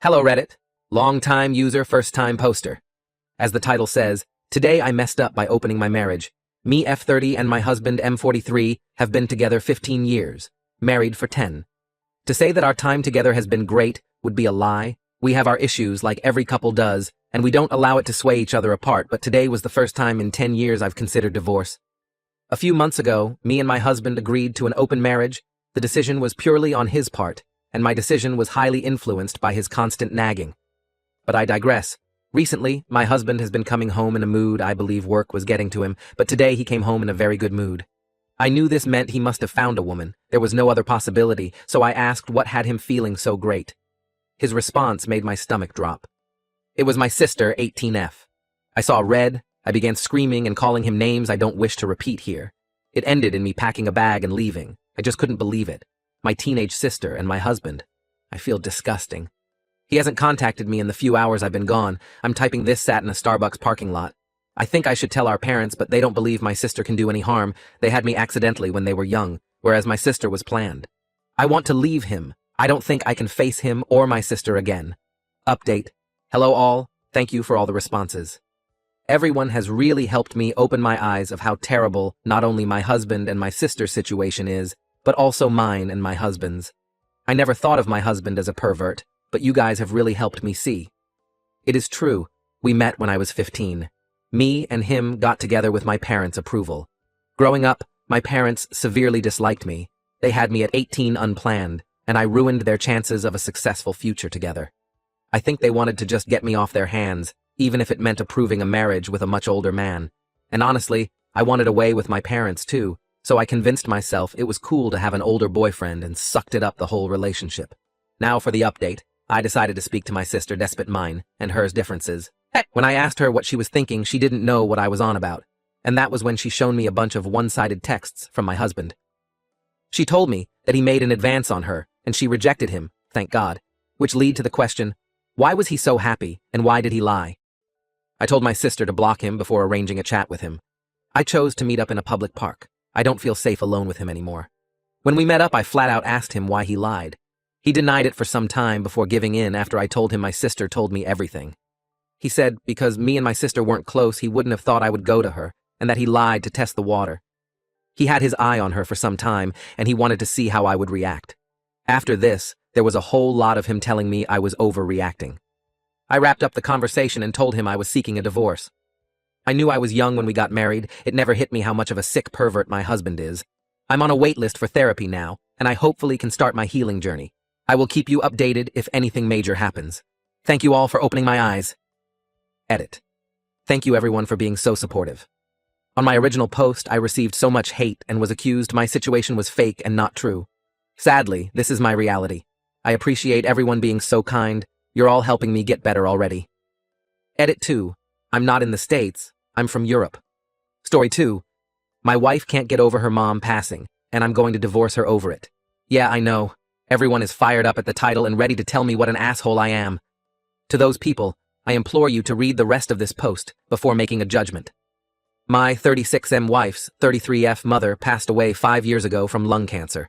Hello Reddit, long-time user, first-time poster. As the title says, today I messed up by opening my marriage. Me F30 and my husband M43 have been together 15 years, married for 10. To say that our time together has been great would be a lie. We have our issues like every couple does, and we don't allow it to sway each other apart, but today was the first time in 10 years I've considered divorce. A few months ago, me and my husband agreed to an open marriage. The decision was purely on his part, and my decision was highly influenced by his constant nagging. But I digress. Recently, my husband has been coming home in a mood I believe work was getting to him, but today he came home in a very good mood. I knew this meant he must have found a woman. There was no other possibility, so I asked what had him feeling so great. His response made my stomach drop. It was my sister, 18F. I saw red. I began screaming and calling him names I don't wish to repeat here. It ended in me packing a bag and leaving. I just couldn't believe it. My teenage sister and my husband. I feel disgusting. He hasn't contacted me in the few hours I've been gone. I'm typing this sat in a Starbucks parking lot. I think I should tell our parents, but they don't believe my sister can do any harm. They had me accidentally when they were young, whereas my sister was planned. I want to leave him. I don't think I can face him or my sister again. Update. Hello all. Thank you for all the responses. Everyone has really helped me open my eyes of how terrible not only my husband and my sister's situation is, but also mine and my husband's. I never thought of my husband as a pervert, but you guys have really helped me see. It is true, we met when I was 15. Me and him got together with my parents' approval. Growing up, my parents severely disliked me. They had me at 18 unplanned, and I ruined their chances of a successful future together. I think they wanted to just get me off their hands, even if it meant approving a marriage with a much older man. And honestly, I wanted away with my parents too, so I convinced myself it was cool to have an older boyfriend and sucked it up the whole relationship. Now for the update. I decided to speak to my sister despite mine and hers differences. When I asked her what she was thinking, she didn't know what I was on about. And that was when she shown me a bunch of one-sided texts from my husband. She told me that he made an advance on her, and she rejected him, thank God. Which lead to the question, why was he so happy, and why did he lie? I told my sister to block him before arranging a chat with him. I chose to meet up in a public park. I don't feel safe alone with him anymore. When we met up, I flat out asked him why he lied. He denied it for some time before giving in after I told him my sister told me everything. He said because me and my sister weren't close, he wouldn't have thought I would go to her, and that he lied to test the water. He had his eye on her for some time, and he wanted to see how I would react. After this, there was a whole lot of him telling me I was overreacting. I wrapped up the conversation and told him I was seeking a divorce. I knew I was young when we got married. It never hit me how much of a sick pervert my husband is. I'm on a wait list for therapy now, and I hopefully can start my healing journey. I will keep you updated if anything major happens. Thank you all for opening my eyes. Edit. Thank you everyone for being so supportive. On my original post, I received so much hate and was accused my situation was fake and not true. Sadly, this is my reality. I appreciate everyone being so kind. You're all helping me get better already. Edit 2. I'm not in the States. I'm from Europe. Story 2. My wife can't get over her mom passing, and I'm going to divorce her over it. Yeah, I know. Everyone is fired up at the title and ready to tell me what an asshole I am. To those people, I implore you to read the rest of this post before making a judgment. My 36M wife's 33F mother passed away 5 years ago from lung cancer.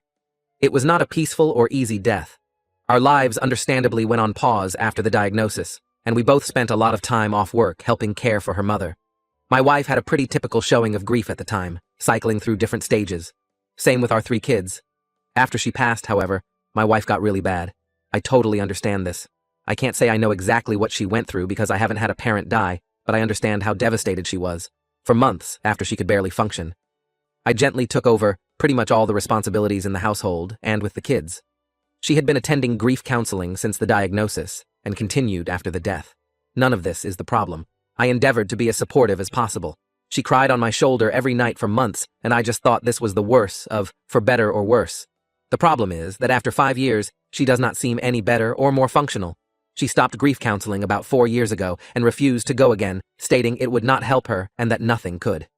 It was not a peaceful or easy death. Our lives understandably went on pause after the diagnosis, and we both spent a lot of time off work helping care for her mother. My wife had a pretty typical showing of grief at the time, cycling through different stages. Same with our 3 kids. After she passed, however, my wife got really bad. I totally understand this. I can't say I know exactly what she went through because I haven't had a parent die, but I understand how devastated she was, for months after she could barely function. I gently took over pretty much all the responsibilities in the household and with the kids. She had been attending grief counseling since the diagnosis and continued after the death. None of this is the problem. I endeavored to be as supportive as possible. She cried on my shoulder every night for months, and I just thought this was the worst of for better or worse. The problem is that after 5 years, she does not seem any better or more functional. She stopped grief counseling about 4 years ago and refused to go again, stating it would not help her and that nothing could.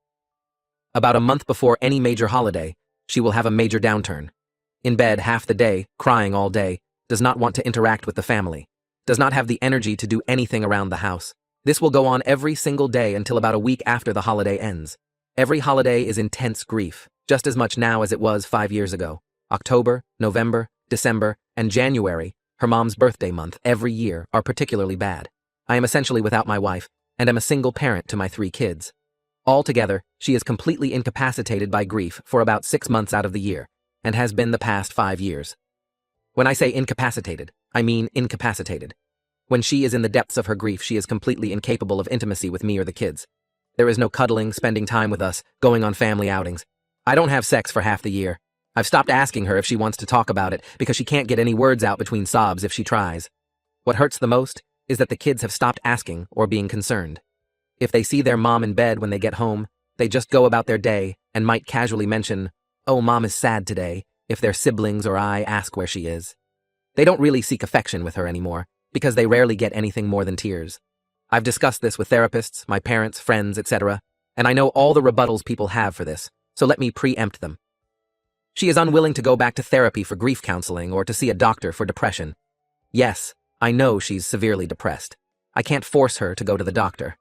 About a month before any major holiday, she will have a major downturn. In bed half the day, crying all day, does not want to interact with the family, does not have the energy to do anything around the house. This will go on every single day until about a week after the holiday ends. Every holiday is intense grief, just as much now as it was 5 years ago. October, November, December, and January, her mom's birthday month every year are particularly bad. I am essentially without my wife, and am a single parent to my 3 kids. Altogether, she is completely incapacitated by grief for about 6 months out of the year, and has been the past 5 years. When I say incapacitated, I mean incapacitated. When she is in the depths of her grief, she is completely incapable of intimacy with me or the kids. There is no cuddling, spending time with us, going on family outings. I don't have sex for half the year. I've stopped asking her if she wants to talk about it because she can't get any words out between sobs if she tries. What hurts the most is that the kids have stopped asking or being concerned. If they see their mom in bed when they get home, they just go about their day and might casually mention, "Oh, mom is sad today," if their siblings or I ask where she is. They don't really seek affection with her anymore because they rarely get anything more than tears. I've discussed this with therapists, my parents, friends, etc., and I know all the rebuttals people have for this, so let me preempt them. She is unwilling to go back to therapy for grief counseling or to see a doctor for depression. Yes, I know she's severely depressed. I can't force her to go to the doctor.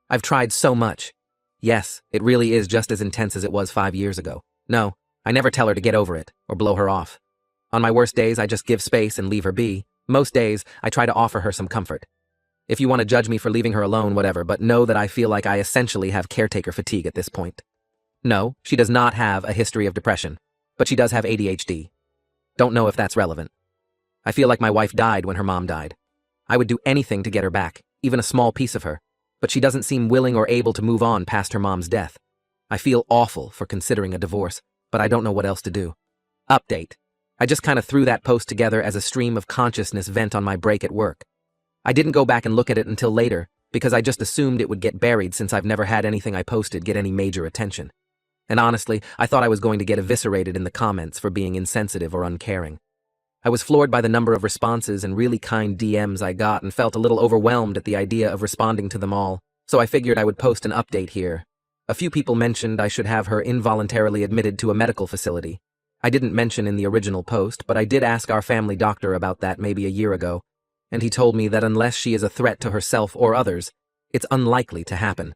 I've tried so much. Yes, it really is just as intense as it was 5 years ago. No, I never tell her to get over it or blow her off. On my worst days, I just give space and leave her be. Most days, I try to offer her some comfort. If you want to judge me for leaving her alone, whatever, but know that I feel like I essentially have caretaker fatigue at this point. No, she does not have a history of depression, but she does have ADHD. Don't know if that's relevant. I feel like my wife died when her mom died. I would do anything to get her back, even a small piece of her, but she doesn't seem willing or able to move on past her mom's death. I feel awful for considering a divorce, but I don't know what else to do. Update. I just kind of threw that post together as a stream of consciousness vent on my break at work. I didn't go back and look at it until later, because I just assumed it would get buried since I've never had anything I posted get any major attention. And honestly, I thought I was going to get eviscerated in the comments for being insensitive or uncaring. I was floored by the number of responses and really kind DMs I got and felt a little overwhelmed at the idea of responding to them all, so I figured I would post an update here. A few people mentioned I should have her involuntarily admitted to a medical facility. I didn't mention in the original post, but I did ask our family doctor about that maybe a year ago, and he told me that unless she is a threat to herself or others, it's unlikely to happen.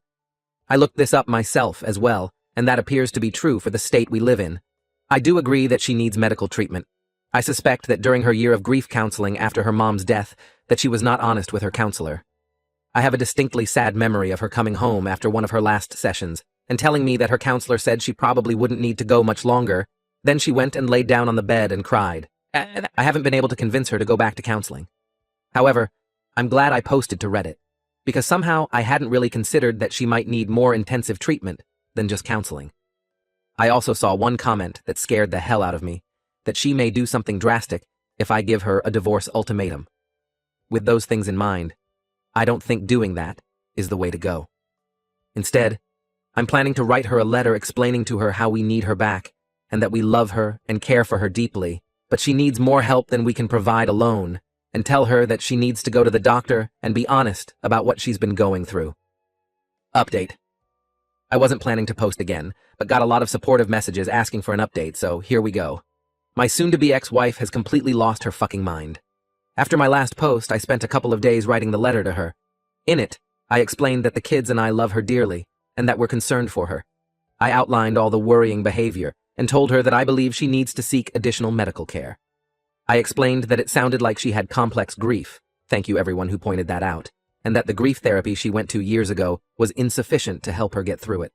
I looked this up myself as well, and that appears to be true for the state we live in. I do agree that she needs medical treatment. I suspect that during her year of grief counseling after her mom's death, that she was not honest with her counselor. I have a distinctly sad memory of her coming home after one of her last sessions and telling me that her counselor said she probably wouldn't need to go much longer. Then she went and laid down on the bed and cried. I haven't been able to convince her to go back to counseling. However, I'm glad I posted to Reddit, because somehow I hadn't really considered that she might need more intensive treatment than just counseling. I also saw one comment that scared the hell out of me, that she may do something drastic if I give her a divorce ultimatum. With those things in mind, I don't think doing that is the way to go. Instead, I'm planning to write her a letter explaining to her how we need her back, and that we love her and care for her deeply, but she needs more help than we can provide alone, and tell her that she needs to go to the doctor and be honest about what she's been going through. Update. I wasn't planning to post again, but got a lot of supportive messages asking for an update, so here we go. My soon-to-be ex-wife has completely lost her fucking mind. After my last post, I spent a couple of days writing the letter to her. In it, I explained that the kids and I love her dearly, and that we're concerned for her. I outlined all the worrying behavior, and told her that I believe she needs to seek additional medical care. I explained that it sounded like she had complex grief, thank you everyone who pointed that out, and that the grief therapy she went to years ago was insufficient to help her get through it.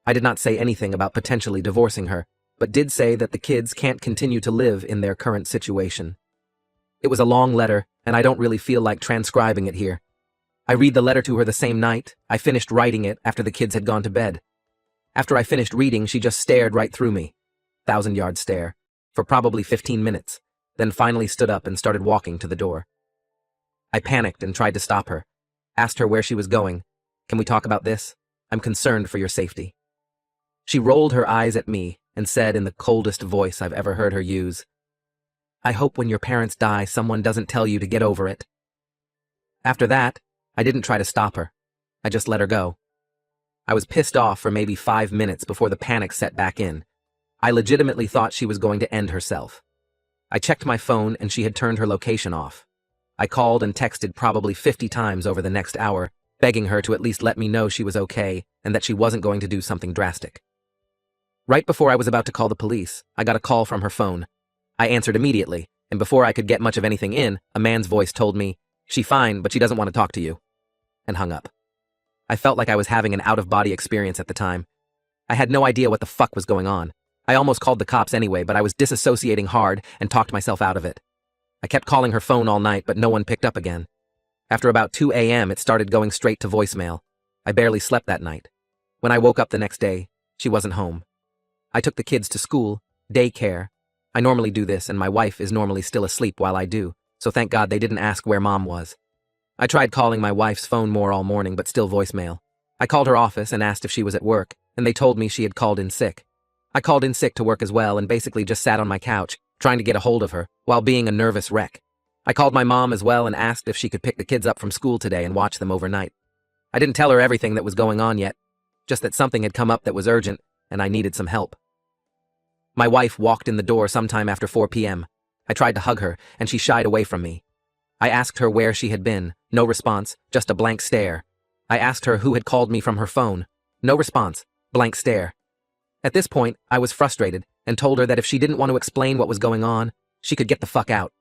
I did not say anything about potentially divorcing her, but did say that the kids can't continue to live in their current situation. It was a long letter, and I don't really feel like transcribing it here. I read the letter to her the same night. I finished writing it after the kids had gone to bed. After I finished reading, she just stared right through me, 1,000-yard stare, for probably 15 minutes, then finally stood up and started walking to the door. I panicked and tried to stop her, asked her where she was going. Can we talk about this? I'm concerned for your safety. She rolled her eyes at me and said in the coldest voice I've ever heard her use, I hope when your parents die, someone doesn't tell you to get over it. After that, I didn't try to stop her. I just let her go. I was pissed off for maybe 5 minutes before the panic set back in. I legitimately thought she was going to end herself. I checked my phone and she had turned her location off. I called and texted probably 50 times over the next hour, begging her to at least let me know she was okay and that she wasn't going to do something drastic. Right before I was about to call the police, I got a call from her phone. I answered immediately, and before I could get much of anything in, a man's voice told me, "She fine, but she doesn't want to talk to you," and hung up. I felt like I was having an out-of-body experience at the time. I had no idea what the fuck was going on. I almost called the cops anyway, but I was disassociating hard and talked myself out of it. I kept calling her phone all night, but no one picked up again. After about 2 a.m., it started going straight to voicemail. I barely slept that night. When I woke up the next day, she wasn't home. I took the kids to school, daycare. I normally do this, and my wife is normally still asleep while I do, so thank God they didn't ask where Mom was. I tried calling my wife's phone more all morning, but still voicemail. I called her office and asked if she was at work, and they told me she had called in sick. I called in sick to work as well and basically just sat on my couch, trying to get a hold of her, while being a nervous wreck. I called my mom as well and asked if she could pick the kids up from school today and watch them overnight. I didn't tell her everything that was going on yet, just that something had come up that was urgent, and I needed some help. My wife walked in the door sometime after 4 p.m. I tried to hug her, and she shied away from me. I asked her where she had been. No response, just a blank stare. I asked her who had called me from her phone. No response, blank stare. At this point, I was frustrated and told her that if she didn't want to explain what was going on, she could get the fuck out.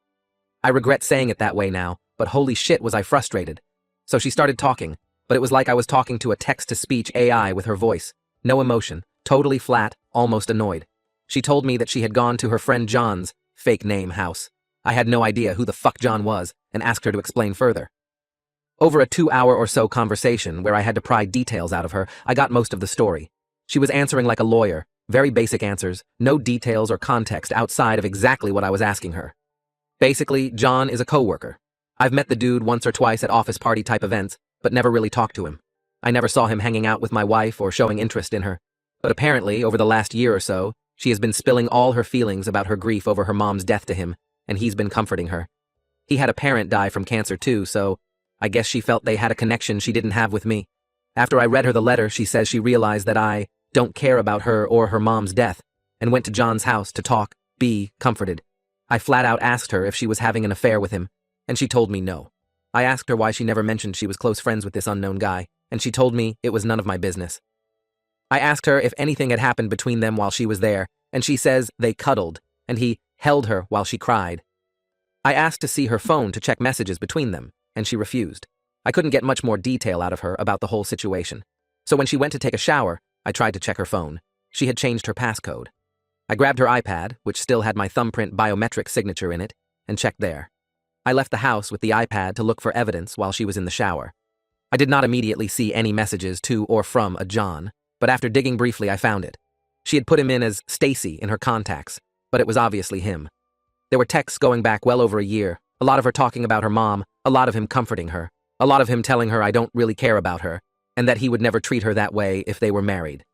I regret saying it that way now, but holy shit was I frustrated. So she started talking, but it was like I was talking to a text-to-speech AI with her voice. No emotion, totally flat, almost annoyed. She told me that she had gone to her friend John's, fake name, house. I had no idea who the fuck John was and asked her to explain further. Over a 2-hour or so conversation where I had to pry details out of her, I got most of the story. She was answering like a lawyer, very basic answers, no details or context outside of exactly what I was asking her. Basically, John is a coworker. I've met the dude once or twice at office party type events, but never really talked to him. I never saw him hanging out with my wife or showing interest in her. But apparently, over the last year or so, she has been spilling all her feelings about her grief over her mom's death to him, and he's been comforting her. He had a parent die from cancer too, so I guess she felt they had a connection she didn't have with me. After I read her the letter, she says she realized that I don't care about her or her mom's death, and went to John's house to talk, be comforted. I flat out asked her if she was having an affair with him, and she told me no. I asked her why she never mentioned she was close friends with this unknown guy, and she told me it was none of my business. I asked her if anything had happened between them while she was there, and she says they cuddled, and he held her while she cried. I asked to see her phone to check messages between them, and she refused. I couldn't get much more detail out of her about the whole situation. So when she went to take a shower, I tried to check her phone. She had changed her passcode. I grabbed her iPad, which still had my thumbprint biometric signature in it, and checked there. I left the house with the iPad to look for evidence while she was in the shower. I did not immediately see any messages to or from a John, but after digging briefly I found it. She had put him in as Stacy in her contacts, but it was obviously him. There were texts going back well over a year, a lot of her talking about her mom, a lot of him comforting her, a lot of him telling her I don't really care about her, and that he would never treat her that way if they were married.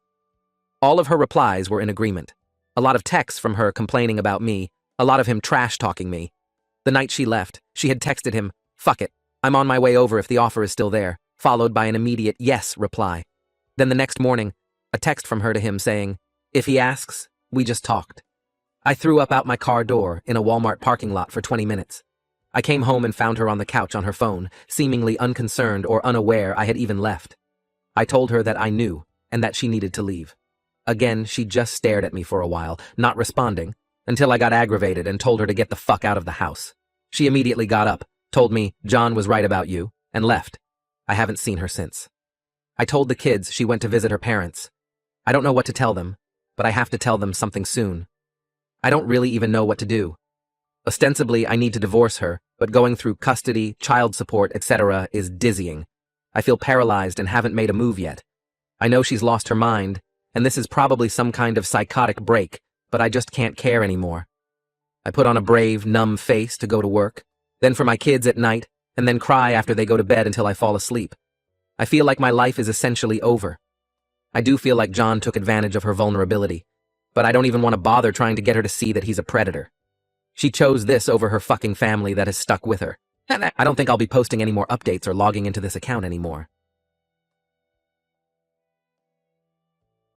All of her replies were in agreement. A lot of texts from her complaining about me, a lot of him trash-talking me. The night she left, she had texted him, "Fuck it, I'm on my way over if the offer is still there," followed by an immediate yes reply. Then the next morning, a text from her to him saying, "If he asks, we just talked." I threw up out my car door in a Walmart parking lot for 20 minutes. I came home and found her on the couch on her phone, seemingly unconcerned or unaware I had even left. I told her that I knew, and that she needed to leave. Again, she just stared at me for a while, not responding, until I got aggravated and told her to get the fuck out of the house. She immediately got up, told me John was right about you, and left. I haven't seen her since. I told the kids she went to visit her parents. I don't know what to tell them, but I have to tell them something soon. I don't really even know what to do. Ostensibly, I need to divorce her, but going through custody, child support, etc. is dizzying. I feel paralyzed and haven't made a move yet. I know she's lost her mind, and this is probably some kind of psychotic break, but I just can't care anymore. I put on a brave, numb face to go to work, then for my kids at night, and then cry after they go to bed until I fall asleep. I feel like my life is essentially over. I do feel like John took advantage of her vulnerability, but I don't even want to bother trying to get her to see that he's a predator. She chose this over her fucking family that has stuck with her. I don't think I'll be posting any more updates or logging into this account anymore.